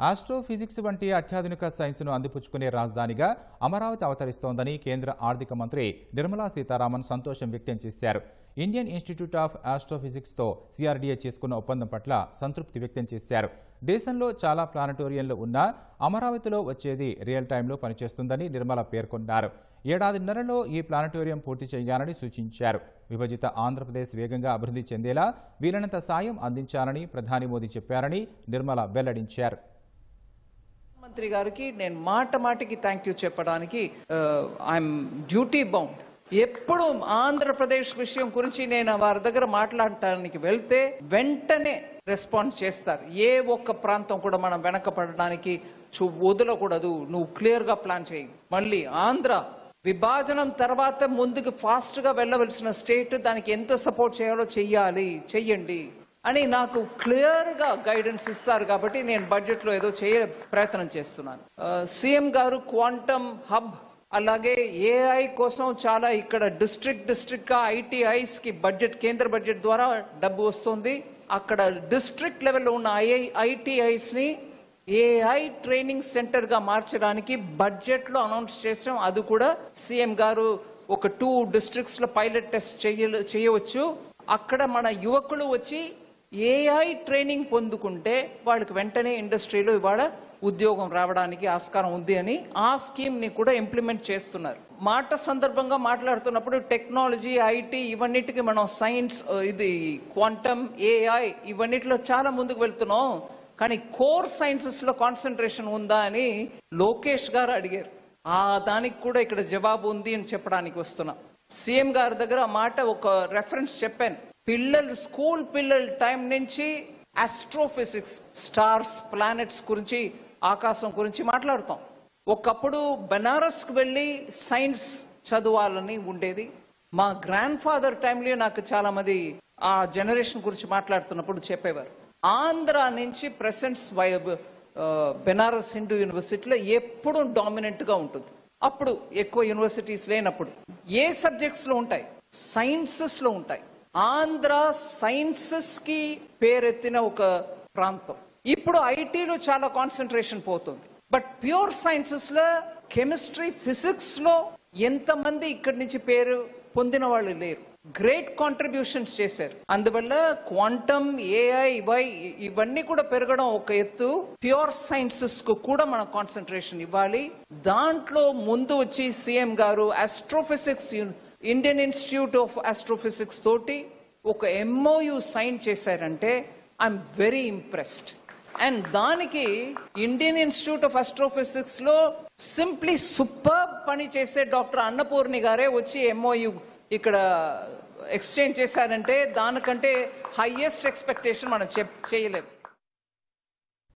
Astrophysics వంటి అత్యాధునిక సైన్స్ను అందిపుచ్చుకునే రాజధానిగా అమరావతి అవతరిస్తోందని కేంద్ర ఆర్థిక మంత్రి నిర్మలా సీతారామన్ సంతోషం వ్యక్తం చేశారు. ఇండియన్ ఇన్స్టిట్యూట్ ఆఫ్ ఆస్ట్రోఫిజిక్స్తో సిఆర్డీఏ చేసుకున్న ఒప్పందం పట్ల సంతృప్తి వ్యక్తం చేశారు. దేశంలో చాలా ప్లానటోరియంలు ఉన్నా అమరావతిలో వచ్చేది రియల్ టైంలో పనిచేస్తుందని నిర్మల పేర్కొన్నారు. ఏడాదిన్నరలో ఈ ప్లానటోరియం పూర్తి చేయాలని సూచించారు. విభజిత ఆంధ్రప్రదేశ్ వేగంగా అభివృద్ధి చెందేలా వీలైనంత సాయం అందించాలని ప్రధాని మోదీ చెప్పారని నిర్మల వెల్లడించారు. మంత్రి గారికి నేను మాటికి థ్యాంక్ యూ చెప్పడానికి ఐఎమ్ డ్యూటీ బౌండ్. ఎప్పుడు ఆంధ్రప్రదేశ్ విషయం గురించి నేను వారి దగ్గర మాట్లాడటానికి వెళ్తే వెంటనే రెస్పాన్స్ చేస్తారు. ఏ ఒక్క ప్రాంతం కూడా మనం వెనకపడడానికి వదలకూడదు, నువ్వు క్లియర్ గా ప్లాన్ చేయి. మళ్ళీ ఆంధ్ర విభాజనం తర్వాత ముందుకు ఫాస్ట్ గా వెళ్ళవలసిన స్టేట్, దానికి ఎంత సపోర్ట్ చేయాలో చెయ్యండి అని నాకు క్లియర్ గా గైడెన్స్ ఇస్తారు. కాబట్టి నేను బడ్జెట్ లో ఏదో ప్రయత్నం చేస్తున్నాను. సీఎం గారు క్వాంటమ్ హబ్ అలాగే ఏఐ కోసం చాలా ఇక్కడ డిస్ట్రిక్ట్ గా ఐటీఐస్ కి బడ్జెట్ కేంద్ర బడ్జెట్ ద్వారా డబ్బు వస్తుంది. అక్కడ డిస్ట్రిక్ట్ లెవెల్లో ఉన్న ఐటీఐస్ ని ఏఐ ట్రైనింగ్ సెంటర్ గా మార్చడానికి బడ్జెట్ లో అనౌన్స్ చేసాం. అది కూడా సీఎం గారు ఒక 2 డిస్ట్రిక్ట్స్ లో పైలట్ టెస్ట్ చేయవచ్చు. అక్కడ మన యువకులు వచ్చి ఏఐ ట్రైనింగ్ పొందుకుంటే వాళ్ళకి వెంటనే ఇండస్ట్రీలో ఇవాళ ఉద్యోగం రావడానికి ఆస్కారం ఉంది అని ఆ స్కీమ్ ని కూడా ఇంప్లిమెంట్ చేస్తున్నారు. మాట సందర్భంగా మాట్లాడుతున్నప్పుడు టెక్నాలజీ, ఐటీ ఇవన్నిటికి మనం సైన్స్, ఇది క్వాంటమ్, ఏఐ ఇవన్నిటిలో చాలా ముందుకు వెళ్తున్నాం. కానీ కోర్ సైన్సెస్ లో కాన్సన్ట్రేషన్ ఉందా అని లోకేష్ గారు అడిగారు. దానికి కూడా ఇక్కడ జవాబు ఉంది అని చెప్పడానికి వస్తున్నా. సీఎం గారి దగ్గర మాట ఒక రెఫరెన్స్ చెప్పాను. స్కూల్ పిల్లల టైం నుంచి ఆస్ట్రోఫిజిక్స్, స్టార్స్, ప్లానెట్స్ గురించి, ఆకాశం గురించి మాట్లాడుతాం. ఒకప్పుడు బెనారస్ కు వెళ్ళి సైన్స్ చదవాలని ఉండేది. మా గ్రాండ్ ఫాదర్ టైంలో నాకు చాలా మంది ఆ జనరేషన్ గురించి మాట్లాడుతున్నప్పుడు చెప్పేవారు. ఆంధ్ర నుంచి ప్రెసెంట్స్ బెనారస్ హిందూ యూనివర్సిటీలో ఎప్పుడు డామినెంట్ గా ఉంటుంది. అప్పుడు ఎక్కువ యూనివర్సిటీస్ లేనప్పుడు ఏ సబ్జెక్ట్స్ లో ఉంటాయి? సైన్సెస్ లో ఉంటాయి. ఆంధ్ర సైన్సెస్ కి పేరెత్తిన ఒక ప్రాంతం. ఇప్పుడు ఐటీలో చాలా కాన్సన్ట్రేషన్ పోతుంది. బట్ ప్యూర్ సైన్సెస్ లో కెమిస్ట్రీ, ఫిజిక్స్ లో ఎంతమంది ఇక్కడి నుంచి పేరు పొందిన వాళ్ళు లేరు. గ్రేట్ కాంట్రిబ్యూషన్స్ చేశారు. అందువల్ల క్వాంటమ్, ఏఐ ఇవన్నీ కూడా పెరగడం ఒక ఎత్తు. ప్యూర్ సైన్సెస్ కు కూడా మనం కాన్సన్ట్రేషన్ ఇవ్వాలి. దాంట్లో ముందు వచ్చి సీఎం గారు astrophysics, Indian institute of astrophysics తోటి ఒక ఎంఓయు సైన్ చేశారంటే ఐఎమ్ వెరీ ఇంప్రెస్డ్. అండ్ దానికి ఇండియన్ ఇన్స్టిట్యూట్ ఆఫ్ ఆస్ట్రోఫిజిక్స్ లో సింప్లీ సూపర్ పని చేసే డాక్టర్ అన్నపూర్ణి గారే వచ్చి ఎంఓయు ఇక్కడ ఎక్స్చేంజ్ చేశారంటే దానికంటే హైయెస్ట్ ఎక్స్పెక్టేషన్ మనం చేయలేము.